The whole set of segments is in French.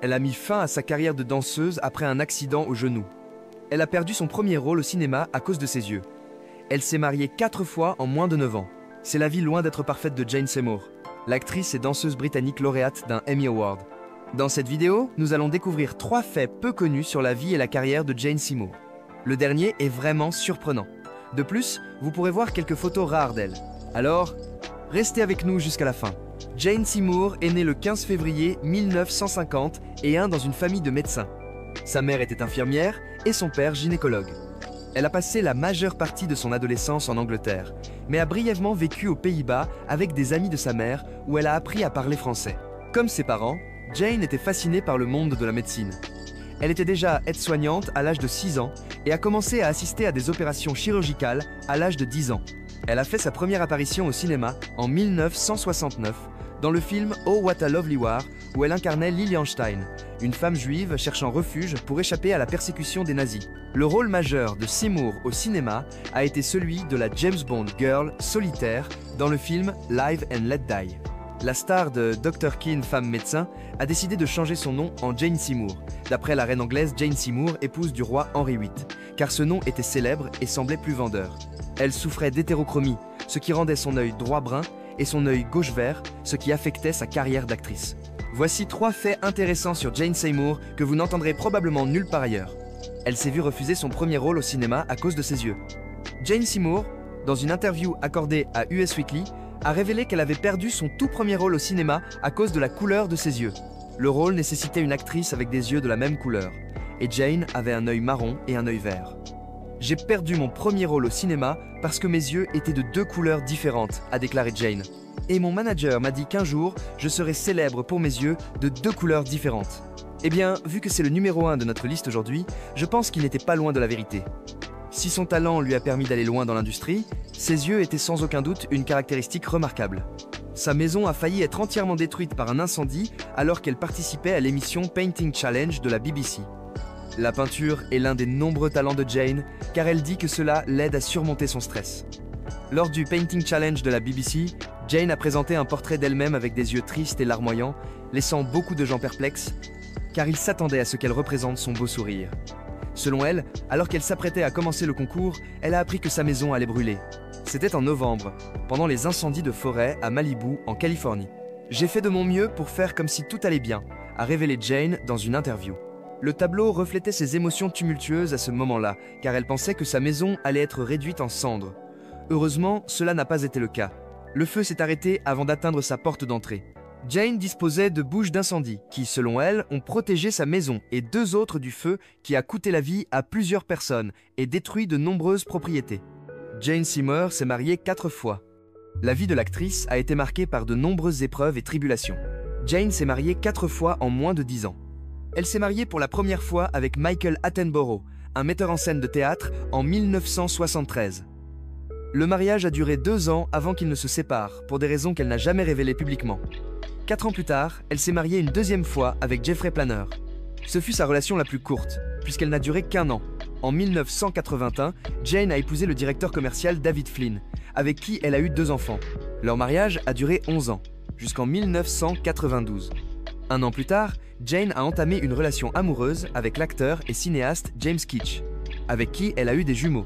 Elle a mis fin à sa carrière de danseuse après un accident au genou. Elle a perdu son premier rôle au cinéma à cause de ses yeux. Elle s'est mariée 4 fois en moins de 9 ans. C'est la vie loin d'être parfaite de Jane Seymour, l'actrice et danseuse britannique lauréate d'un Emmy Award. Dans cette vidéo, nous allons découvrir 3 faits peu connus sur la vie et la carrière de Jane Seymour. Le dernier est vraiment surprenant. De plus, vous pourrez voir quelques photos rares d'elle. Alors, restez avec nous jusqu'à la fin. Jane Seymour est née le 15 février 1950 et dans une famille de médecins. Sa mère était infirmière et son père gynécologue. Elle a passé la majeure partie de son adolescence en Angleterre, mais a brièvement vécu aux Pays-Bas avec des amis de sa mère où elle a appris à parler français. Comme ses parents, Jane était fascinée par le monde de la médecine. Elle était déjà aide-soignante à l'âge de 6 ans et a commencé à assister à des opérations chirurgicales à l'âge de 10 ans. Elle a fait sa première apparition au cinéma en 1969 dans le film Oh What a Lovely War où elle incarnait Lillian Stein, une femme juive cherchant refuge pour échapper à la persécution des nazis. Le rôle majeur de Seymour au cinéma a été celui de la James Bond girl solitaire dans le film Live and Let Die. La star de Dr. Keane, femme médecin, a décidé de changer son nom en Jane Seymour, d'après la reine anglaise Jane Seymour, épouse du roi Henri VIII, car ce nom était célèbre et semblait plus vendeur. Elle souffrait d'hétérochromie, ce qui rendait son œil droit brun et son œil gauche vert, ce qui affectait sa carrière d'actrice. Voici 3 faits intéressants sur Jane Seymour que vous n'entendrez probablement nulle part ailleurs. Elle s'est vue refuser son premier rôle au cinéma à cause de ses yeux. Jane Seymour, dans une interview accordée à US Weekly, a révélé qu'elle avait perdu son tout premier rôle au cinéma à cause de la couleur de ses yeux. Le rôle nécessitait une actrice avec des yeux de la même couleur, et Jane avait un œil marron et un œil vert. « J'ai perdu mon premier rôle au cinéma parce que mes yeux étaient de 2 couleurs différentes », a déclaré Jane. Et mon manager m'a dit qu'un jour, je serais célèbre pour mes yeux de 2 couleurs différentes. Eh bien, vu que c'est le numéro 1 de notre liste aujourd'hui, je pense qu'il n'était pas loin de la vérité. Si son talent lui a permis d'aller loin dans l'industrie, ses yeux étaient sans aucun doute une caractéristique remarquable. Sa maison a failli être entièrement détruite par un incendie alors qu'elle participait à l'émission Painting Challenge de la BBC. La peinture est l'un des nombreux talents de Jane, car elle dit que cela l'aide à surmonter son stress. Lors du Painting Challenge de la BBC, Jane a présenté un portrait d'elle-même avec des yeux tristes et larmoyants, laissant beaucoup de gens perplexes, car ils s'attendaient à ce qu'elle représente son beau sourire. Selon elle, alors qu'elle s'apprêtait à commencer le concours, elle a appris que sa maison allait brûler. C'était en novembre, pendant les incendies de forêt à Malibu, en Californie. « J'ai fait de mon mieux pour faire comme si tout allait bien », a révélé Jane dans une interview. Le tableau reflétait ses émotions tumultueuses à ce moment-là, car elle pensait que sa maison allait être réduite en cendres. Heureusement, cela n'a pas été le cas. Le feu s'est arrêté avant d'atteindre sa porte d'entrée. Jane disposait de bouches d'incendie qui, selon elle, ont protégé sa maison et 2 autres du feu qui a coûté la vie à plusieurs personnes et détruit de nombreuses propriétés. Jane Seymour s'est mariée 4 fois. La vie de l'actrice a été marquée par de nombreuses épreuves et tribulations. Jane s'est mariée 4 fois en moins de 10 ans. Elle s'est mariée pour la première fois avec Michael Attenborough, un metteur en scène de théâtre, en 1973. Le mariage a duré 2 ans avant qu'ils ne se séparent, pour des raisons qu'elle n'a jamais révélées publiquement. 4 ans plus tard, elle s'est mariée une 2e fois avec Jeffrey Planner. Ce fut sa relation la plus courte, puisqu'elle n'a duré qu'1 an. En 1981, Jane a épousé le directeur commercial David Flynn, avec qui elle a eu 2 enfants. Leur mariage a duré 11 ans, jusqu'en 1992. 1 an plus tard, Jane a entamé une relation amoureuse avec l'acteur et cinéaste James Keach, avec qui elle a eu des jumeaux.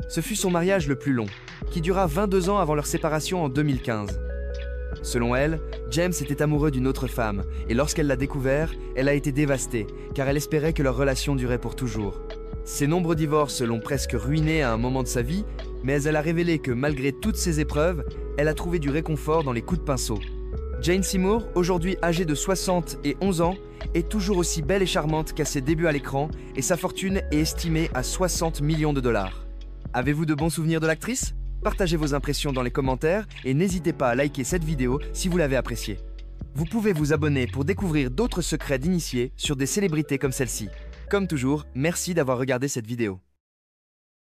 Ce fut son mariage le plus long, qui dura 22 ans avant leur séparation en 2015. Selon elle, James était amoureux d'une autre femme, et lorsqu'elle l'a découvert, elle a été dévastée, car elle espérait que leur relation durait pour toujours. Ses nombreux divorces l'ont presque ruinée à un moment de sa vie, mais elle a révélé que malgré toutes ces épreuves, elle a trouvé du réconfort dans les coups de pinceau. Jane Seymour, aujourd'hui âgée de 71 ans, est toujours aussi belle et charmante qu'à ses débuts à l'écran, et sa fortune est estimée à 60 millions de dollars. Avez-vous de bons souvenirs de l'actrice ? Partagez vos impressions dans les commentaires et n'hésitez pas à liker cette vidéo si vous l'avez appréciée. Vous pouvez vous abonner pour découvrir d'autres secrets d'initiés sur des célébrités comme celle-ci. Comme toujours, merci d'avoir regardé cette vidéo.